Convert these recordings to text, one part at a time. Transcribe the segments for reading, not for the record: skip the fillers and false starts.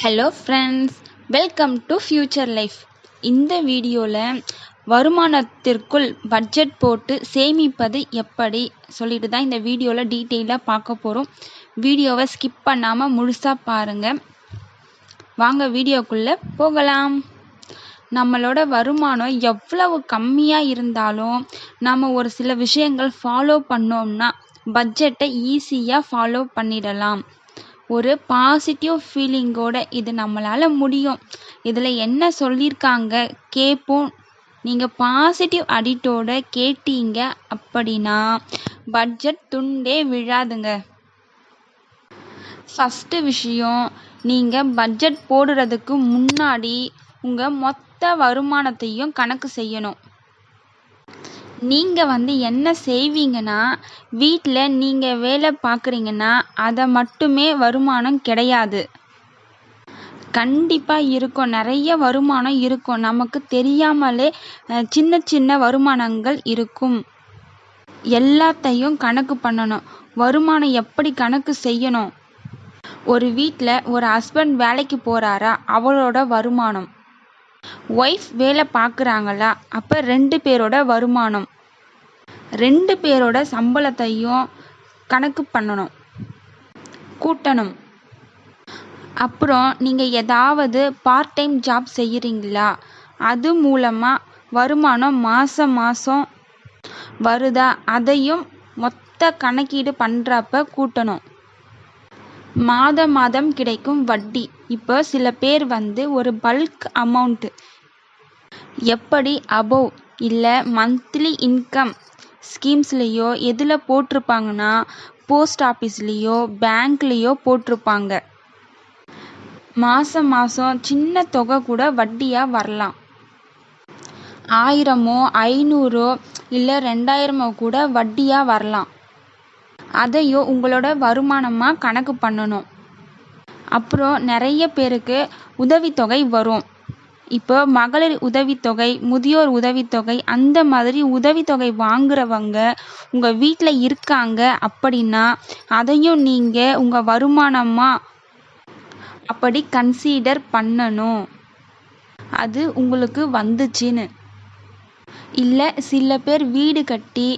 Hello friends, welcome to future life. இந்த வீடியோவில் வருமானத்திற்குள் budget போட்டு சேமிப்பது எப்படி சொல்லிட்டு தான் இந்த வீடியோவில் டீட்டெயிலாக பார்க்க போகிறோம். வீடியோவை ஸ்கிப் பண்ணாமல் முழுசாக பாருங்கள். வாங்க வீடியோக்குள்ளே போகலாம். நம்மளோட வருமானம் எவ்வளவு கம்மியாக இருந்தாலும் நம்ம ஒரு சில விஷயங்கள் ஃபாலோ பண்ணோம்னா பட்ஜெட்டை ஈஸியாக ஃபாலோ பண்ணிடலாம். ஒரு பாசிட்டிவ் ஃபீலிங்கோட இது நம்மளால் முடியும். இதில் என்ன சொல்லியிருக்காங்க கேட்போம். நீங்கள் பாசிட்டிவ் அடிட்டோட கேட்டீங்க அப்படின்னா பட்ஜெட் துண்டே விழாதுங்க. ஃபஸ்ட்டு விஷயம், நீங்கள் பட்ஜெட் போடுறதுக்கு முன்னாடி உங்கள் மொத்த வருமானத்தையும் கணக்கு செய்யணும். நீங்கள் என்ன செய்வீங்கன்னா, வீட்டில் நீங்கள் வேலை பார்க்குறீங்கன்னா அதை மட்டுமே வருமானம் கிடையாது. கண்டிப்பாக இருக்கும், நிறைய வருமானம் இருக்கும். நமக்கு தெரியாமலே சின்ன சின்ன வருமானங்கள் இருக்கும். எல்லாத்தையும் கணக்கு பண்ணணும். வருமானம் எப்படி கணக்கு செய்யணும்? ஒரு வீட்டில் ஒரு ஹஸ்பண்ட் வேலைக்கு போகிறாரா, அவரோட வருமானம். ஒய்ஃப் வேலை பார்க்குறாங்களா, அப்போ 2 பேரோட வருமானம். 2 பேரோட சம்பளத்தையும் கணக்கு பண்ணணும், கூட்டணும். அப்புறம் நீங்கள் ஏதாவது பார்ட் டைம் ஜாப் செய்கிறீங்களா, அது மூலமாக வருமானம் மாதம் மாதம் வருதா, அதையும் மொத்த கணக்கீடு பண்ணுறப்ப கூட்டணும். மாதம் மாதம் கிடைக்கும் வட்டி. இப்போ சில பேர் ஒரு பல்க் அமௌண்ட் எப்படி அபோவ் இல்லை மந்த்லி இன்கம் ஸ்கீம்ஸ்லேயோ எதில் போட்டிருப்பாங்கன்னா போஸ்ட் ஆஃபீஸ்லேயோ பேங்க்லேயோ போட்டிருப்பாங்க. மாதம் மாதம் சின்ன தொகை கூட வட்டியாக வரலாம். 1000 500 இல்லை 2000 கூட வட்டியாக வரலாம். அதையும் உங்களோட வருமானமாக கணக்கு பண்ணணும். அப்புறம் நிறைய பேருக்கு உதவித்தொகை வரும். இப்போ மகளிர் உதவித்தொகை, முதியோர் உதவித்தொகை, அந்த மாதிரி உதவித்தொகை வாங்குறவங்க உங்கள் வீட்டில் இருக்காங்க அப்படின்னா அதையும் நீங்கள் உங்கள் வருமானமாக அப்படி கன்சிடர் பண்ணணும். அது உங்களுக்கு வந்துச்சுன்னு. இல்லை சில பேர் வீடு கட்டி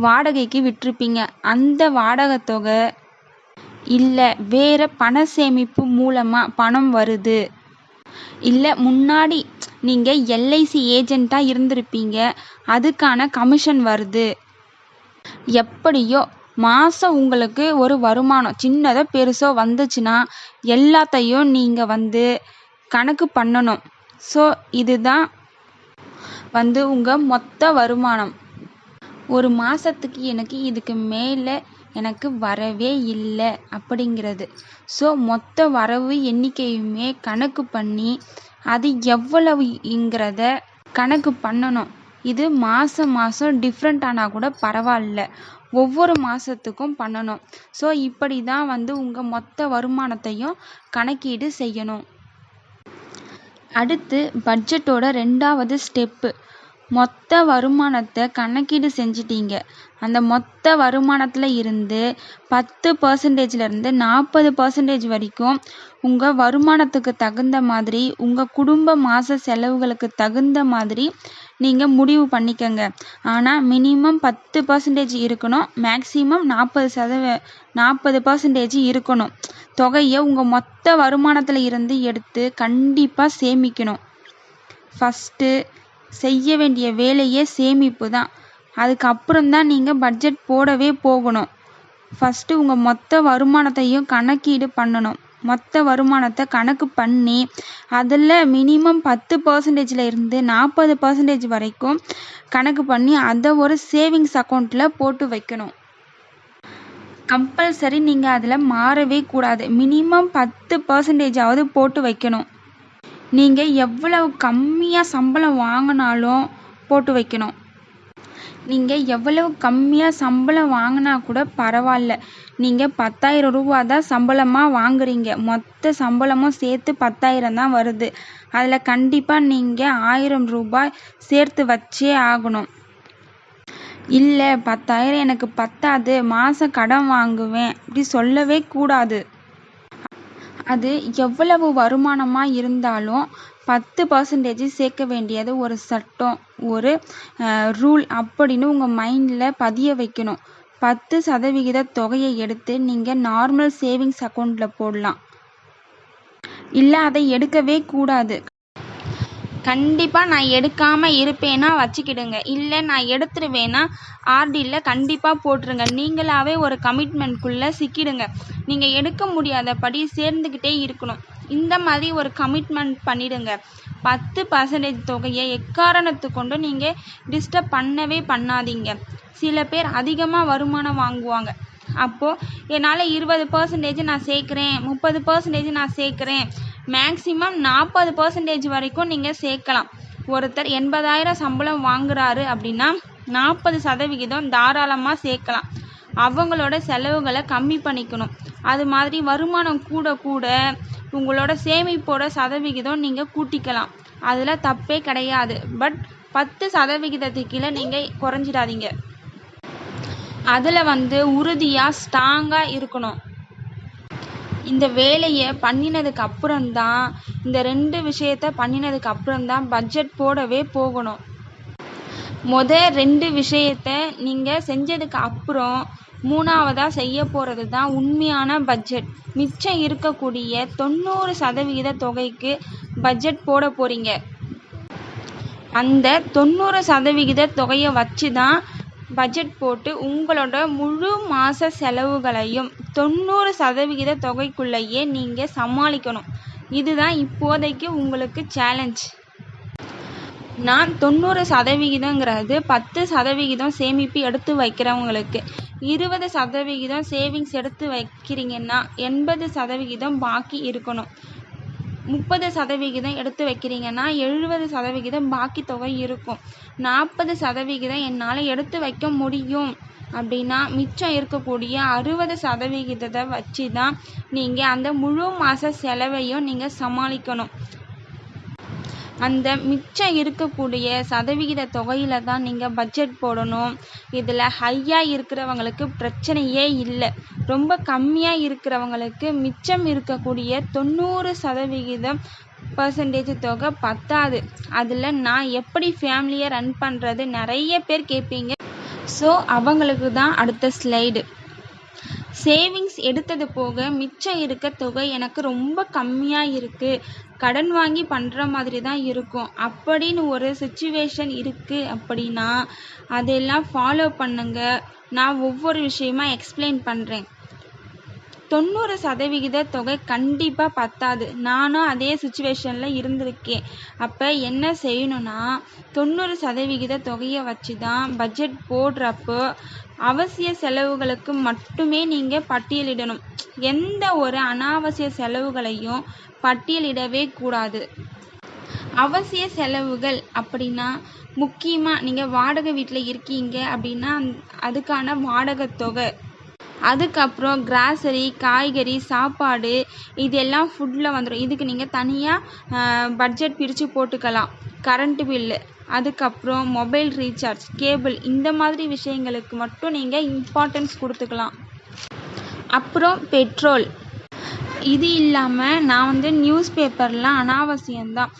வாடகைக்கு விட்டிருப்பீங்க. அந்த வாடகை தொகை இல்லை வேறு பண சேமிப்பு மூலமாக பணம் வருது. இல்லை முன்னாடி நீங்கள் எல்ஐசி ஏஜெண்ட்டாக இருந்திருப்பீங்க, அதுக்கான கமிஷன் வருது. எப்படியோ மாதம் உங்களுக்கு ஒரு வருமானம் சின்னதோ பெருசோ வந்துச்சுன்னா எல்லாத்தையும் நீங்கள் கணக்கு பண்ணணும். ஸோ இதுதான் உங்கள் மொத்த வருமானம். ஒரு மாதத்துக்கு எனக்கு இதுக்கு மேலே எனக்கு வரவே இல்லை அப்படிங்கிறது. ஸோ மொத்த வரவு எண்ணிக்கையுமே கணக்கு பண்ணி அது எவ்வளவுங்கிறத கணக்கு பண்ணணும். இது மாதம் மாதம் டிஃப்ரெண்ட் ஆனால் கூட பரவாயில்ல, ஒவ்வொரு மாதத்துக்கும் பண்ணணும். ஸோ இப்படி தான் உங்கள் மொத்த வருமானத்தையும் கணக்கீடு செய்யணும். அடுத்து பட்ஜெட்டோட 2வது ஸ்டெப்பு, மொத்த வருமானத்தை கணக்கீடு செஞ்சிட்டீங்க. அந்த மொத்த வருமானத்தில் இருந்து 10%லேருந்து 40% வரைக்கும் உங்கள் வருமானத்துக்கு தகுந்த மாதிரி, உங்கள் குடும்ப மாத செலவுகளுக்கு தகுந்த மாதிரி நீங்கள் முடிவு பண்ணிக்கங்க. ஆனால் மினிமம் 10% இருக்கணும், மேக்ஸிமம் 40% இருக்கணும். தொகையை உங்கள் மொத்த வருமானத்தில் இருந்து எடுத்து கண்டிப்பாக சேமிக்கணும். ஃபஸ்ட்டு செய்ய வேண்டிய வேலையே சேமிப்பு தான். அதுக்கப்புறம்தான் நீங்கள் பட்ஜெட் போடவே போகணும். ஃபஸ்ட்டு உங்கள் மொத்த வருமானத்தையும் கணக்கீடு பண்ணணும். மொத்த வருமானத்தை கணக்கு பண்ணி அதில் மினிமம் 10%ல் இருந்து 40% வரைக்கும் கணக்கு பண்ணி அதை ஒரு சேவிங்ஸ் அக்கௌண்ட்டில் போட்டு வைக்கணும். கம்பல்சரி நீங்கள் அதில் மாறவே கூடாது. மினிமம் 10%ஆவது போட்டு வைக்கணும். நீங்கள் எவ்வளவு கம்மியாக சம்பளம் வாங்கினாலும் போட்டு வைக்கணும். நீங்கள் எவ்வளவு கம்மியாக சம்பளம் வாங்கினா கூட பரவாயில்ல. நீங்கள் 10,000 ரூபா தான் சம்பளமாக வாங்குறீங்க, மொத்த சம்பளமும் சேர்த்து 10,000 தான் வருது. அதில் கண்டிப்பாக நீங்கள் 1000 ரூபாய் சேர்த்து வச்சே ஆகணும். இல்லை 10,000 எனக்கு பத்தாது, மாதம் கடன் வாங்குவேன் அப்படி சொல்லவே கூடாது. அது எவ்வளவு வருமானமாக இருந்தாலும் 10% சேர்க்க வேண்டியது ஒரு சட்டம், ஒரு ரூல் அப்படின்னு உங்கள் மைண்டில் பதிய வைக்கணும். 10% தொகையை எடுத்து நீங்கள் நார்மல் சேவிங்ஸ் அக்கௌண்ட்டில் போடலாம். இல்லை அதை எடுக்கவே கூடாது. கண்டிப்பாக நான் எடுக்காமல் இருப்பேன்னா வச்சுக்கிடுங்க. இல்லை நான் எடுத்துருவேன்னா ஆர்டியில் கண்டிப்பாக போட்டுருங்க. நீங்களாகவே ஒரு கமிட்மெண்ட்குள்ளே சிக்கிடுங்க. நீங்கள் எடுக்க முடியாதபடி சேர்ந்துக்கிட்டே இருக்கணும். இந்த மாதிரி ஒரு கமிட்மெண்ட் பண்ணிடுங்க. 10% தொகையை எக்காரணத்தை கொண்டு நீங்கள் டிஸ்டர்ப் பண்ணவே பண்ணாதீங்க. சில பேர் அதிகமாக வருமானம் வாங்குவாங்க. அப்போது என்னால் 20% நான் சேர்க்குறேன், 30% நான் சேர்க்குறேன், மேக்ஸிமம் 40% வரைக்கும் நீங்கள் சேர்க்கலாம். ஒருத்தர் 80,000 சம்பளம் வாங்குறாரு அப்படின்னா 40% தாராளமாக சேர்க்கலாம். அவங்களோட செலவுகளை கம்மி பண்ணிக்கணும். அது மாதிரி வருமானம் கூட கூட உங்களோட சேமிப்போட சதவிகிதம் நீங்கள் கூட்டிக்கலாம். அதில் தப்பே கிடையாது. பட் 10% கீழே நீங்கள் குறைஞ்சிடாதீங்க. அதில் உறுதியாக ஸ்ட்ராங்காக இருக்கணும். இந்த வேலையை பண்ணினதுக்கு அப்புறம்தான், இந்த 2 விஷயத்த பண்ணினதுக்கு அப்புறம்தான் பட்ஜெட் போடவே போகணும். 2 விஷயத்த நீங்கள் செஞ்சதுக்கு அப்புறம் 3ஆவதாக செய்ய போகிறது தான் உண்மையான பட்ஜெட். மிச்சம் இருக்கக்கூடிய 90% தொகைக்கு பட்ஜெட் போட போகிறீங்க. அந்த 90% தொகையை வச்சு தான் பட்ஜெட் போட்டு உங்களோட முழு மாத செலவுகளையும் 90% தொகைக்குள்ளேயே நீங்கள் சமாளிக்கணும். இதுதான் இப்போதைக்கு உங்களுக்கு சேலஞ்ச். நான் 90%ங்கிறது 10% சேமிப்பு எடுத்து வைக்கிறவங்களுக்கு. 20% சேவிங்ஸ் எடுத்து வைக்கிறீங்கன்னா 80% பாக்கி இருக்கணும். 30% எடுத்து வைக்கிறீங்கன்னா 70% பாக்கி தொகை இருக்கும். 40% என்னால் எடுத்து வைக்க முடியும் அப்படின்னா மிச்சம் இருக்கக்கூடிய 60% வச்சு தான் நீங்கள் அந்த முழு மாத செலவையும் நீங்கள் சமாளிக்கணும். அந்த மிச்சம் இருக்கக்கூடிய சதவிகித தொகையில் தான் நீங்கள் பட்ஜெட் போடணும். இதில் ஹையாக இருக்கிறவங்களுக்கு பிரச்சனையே இல்லை. ரொம்ப கம்மியாக இருக்கிறவங்களுக்கு மிச்சம் இருக்கக்கூடிய 90% தொகை பத்தாது. அதில் நான் எப்படி ஃபேமிலியை ரன் பண்ணுறது நிறைய பேர் கேட்பீங்க. ஸோ அவங்களுக்கு தான் அடுத்த ஸ்லைடு. சேவிங்ஸ் எடுத்தது போக மிச்சம் இருக்க தொகை எனக்கு ரொம்ப கம்மியாக இருக்குது, கடன் வாங்கி பண்ணுற மாதிரி தான் இருக்கும் அப்படின்னு ஒரு சிச்சுவேஷன் இருக்குது அப்படின்னா அதெல்லாம் ஃபாலோ பண்ணுங்க. நான் ஒவ்வொரு விஷயமா எக்ஸ்பிளைன் பண்ணுறேன். 90% தொகை கண்டிப்பாக பத்தாது. நானும் அதே சுச்சுவேஷனில் இருந்திருக்கேன். அப்போ என்ன செய்யணும்னா 90% தொகையை வச்சு தான் பட்ஜெட் போடுறப்போ அவசிய செலவுகளுக்கு மட்டுமே நீங்கள் பட்டியலிடணும். எந்த ஒரு அனாவசிய செலவுகளையும் பட்டியலிடவே கூடாது. அவசிய செலவுகள் அப்படின்னா முக்கியமாக நீங்கள் வாடகை வீட்டில் இருக்கீங்க அப்படின்னா அதுக்கான வாடகை தொகை, அதுக்கப்புறம் கிராசரி, காய்கறி, சாப்பாடு இதெல்லாம் ஃபுட்டில் வந்துடும். இதுக்கு நீங்கள் தனியாக பட்ஜெட் பிரித்து போட்டுக்கலாம். கரண்ட்டு பில்லு, அதுக்கப்புறம் மொபைல் ரீசார்ஜ், கேபிள் இந்த மாதிரி விஷயங்களுக்கு மட்டும் நீங்கள் இம்பார்ட்டன்ஸ் கொடுத்துக்கலாம். அப்புறம் பெட்ரோல். இது இல்லாமல் நான் நியூஸ் பேப்பர்லாம் அனாவசியம்தான்.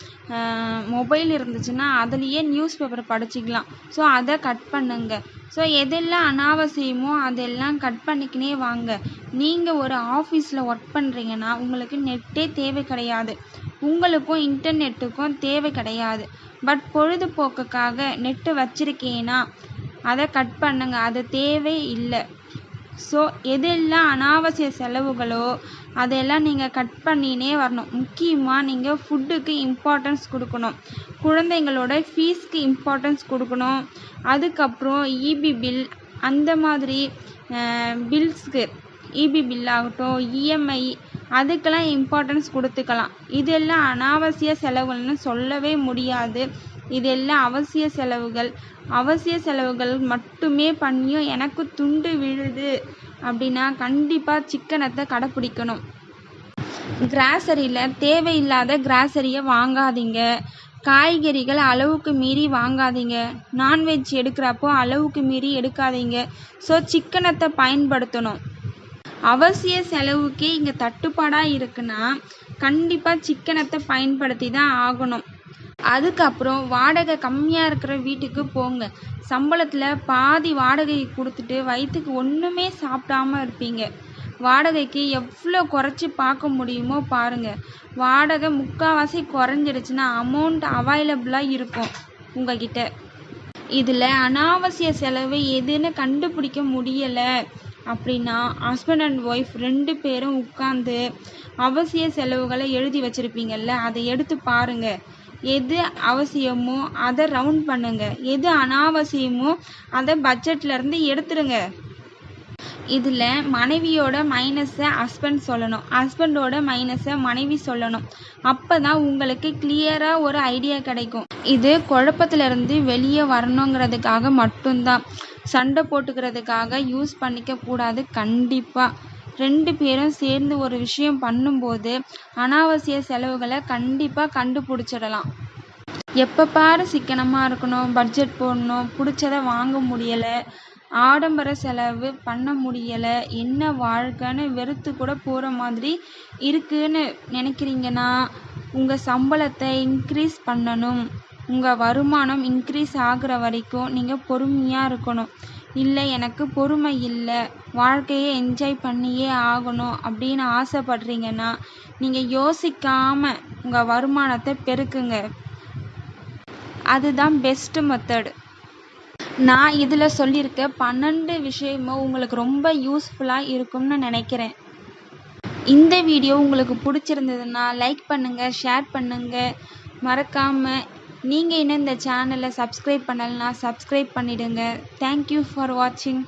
மொபைல் இருந்துச்சுன்னா அதுலேயே நியூஸ் பேப்பர் படிச்சிக்கலாம். ஸோ அதை கட் பண்ணுங்க. ஸோ எதெல்லாம் அனாவசியமோ அதெல்லாம் கட் பண்ணிக்கினே வாங்க. நீங்கள் ஒரு ஆஃபீஸில் ஒர்க் பண்ணுறீங்கன்னா உங்களுக்கு நெட்டே தேவை கிடையாது, உங்களுக்கும் இன்டர்நெட்டுக்கும் தேவை கிடையாது. பட் பொழுதுபோக்குக்காக நெட்டு வச்சுருக்கேன்னா அதை கட் பண்ணுங்க, அது தேவை இல்லை. ஸோ எதெல்லாம் அனாவசிய செலவுகளோ அதெல்லாம் நீங்கள் கட் பண்ணினே வரணும். முக்கியமாக நீங்கள் ஃபுட்டுக்கு இம்பார்ட்டன்ஸ் கொடுக்கணும், குழந்தைங்களோட ஃபீஸ்க்கு இம்பார்ட்டன்ஸ் கொடுக்கணும். அதுக்கப்புறம் இபி பில் அந்த மாதிரி பில்ஸ்க்கு, இபி பில் ஆகட்டும், இஎம்ஐ அதுக்கெல்லாம் இம்பார்ட்டன்ஸ் கொடுத்துக்கலாம். இதெல்லாம் அனாவசிய செலவுகள்னு சொல்லவே முடியாது. இதெல்லாம் அவசிய செலவுகள். அவசிய செலவுகள் மட்டுமே பண்ணியும் எனக்கு துண்டு விழுது அப்படின்னா கண்டிப்பாக சிக்கனத்தை கடைப்பிடிக்கணும். கிராசரியில் தேவையில்லாத கிராசரியை வாங்காதீங்க. காய்கறிகள் அளவுக்கு மீறி வாங்காதீங்க. நான்வெஜ் எடுக்கிறப்போ அளவுக்கு மீறி எடுக்காதீங்க. ஸோ சிக்கனத்தை பயன்படுத்தணும். அவசிய செலவுக்கே இங்கே தட்டுப்பாடாக இருக்குன்னா கண்டிப்பாக சிக்கனத்தை பயன்படுத்தி தான் ஆகணும். அதுக்கப்புறம் வாடகை கம்மியாக இருக்கிற வீட்டுக்கு போங்க. சம்பளத்தில் பாதி வாடகை கொடுத்துட்டு வயிற்றுக்கு ஒன்றுமே சாப்பிடாம இருப்பீங்க. வாடகைக்கு எவ்வளோ குறைச்சி பார்க்க முடியுமோ பாருங்கள். வாடகை முக்கால்வாசி குறைஞ்சிடுச்சுன்னா அமௌண்ட் அவைலபிளாக இருக்கும் உங்ககிட்ட. இதில் அனாவசிய செலவு எதுன்னு கண்டுபிடிக்க முடியலை அப்படின்னா ஹஸ்பண்ட் அண்ட் ஒய்ஃப் 2 பேரும் உட்காந்து அவசிய செலவுகளை எழுதி வச்சுருப்பீங்கள்ல, அதை எடுத்து பாருங்கள். எது அவசியமோ அதை ரவுண்ட் பண்ணுங்க, எது அனாவசியமோ அதை பட்ஜெட்லேருந்து எடுத்துருங்க. இதில் மனைவியோட மைனஸை ஹஸ்பண்ட் சொல்லணும், ஹஸ்பண்டோட மைனஸை மனைவி சொல்லணும். அப்போ தான் உங்களுக்கு கிளியராக ஒரு ஐடியா கிடைக்கும். இது குழப்பத்திலேருந்து வெளியே வரணுங்கிறதுக்காக மட்டும்தான், சண்டை போட்டுக்கிறதுக்காக யூஸ் பண்ணிக்க கூடாது. கண்டிப்பாக 2 பேரும் சேர்ந்து ஒரு விஷயம் பண்ணும்போது அனாவசிய செலவுகளை கண்டிப்பாக கண்டுபிடிச்சிடலாம். எப்போ பாரு சிக்கனமாக இருக்கணும், பட்ஜெட் போடணும், பிடிச்சதை வாங்க முடியலை, ஆடம்பர செலவு பண்ண முடியலை, என்ன வாழ்க்கைன்னு வெறுத்து கூட போகிற மாதிரி இருக்குன்னு நினைக்கிறீங்கன்னா உங்கள் சம்பளத்தை இன்க்ரீஸ் பண்ணணும். உங்கள் வருமானம் இன்க்ரீஸ் ஆகுற வரைக்கும் நீங்கள் பொறுமையாக இருக்கணும். இல்லை எனக்கு பொறுமை இல்லை, வாழ்க்கையை என்ஜாய் பண்ணியே ஆகணும் அப்படின்னு ஆசைப்படுறீங்கன்னா நீங்கள் யோசிக்காமல் உங்கள் வருமானத்தை பெருக்குங்க. அதுதான் பெஸ்ட்டு மெத்தட். நான் இதில் சொல்லியிருக்க 12 விஷயமும் உங்களுக்கு ரொம்ப யூஸ்ஃபுல்லாக இருக்கும்னு நினைக்கிறேன். இந்த வீடியோ உங்களுக்கு பிடிச்சிருந்ததுன்னா லைக் பண்ணுங்கள், ஷேர் பண்ணுங்கள். மறக்காமல் நீங்கள் இன்னும் இந்த சேனலை சப்ஸ்கிரைப் பண்ணலைன்னா சப்ஸ்கிரைப் பண்ணிவிடுங்க. தேங்க்யூ ஃபார் வாட்சிங்.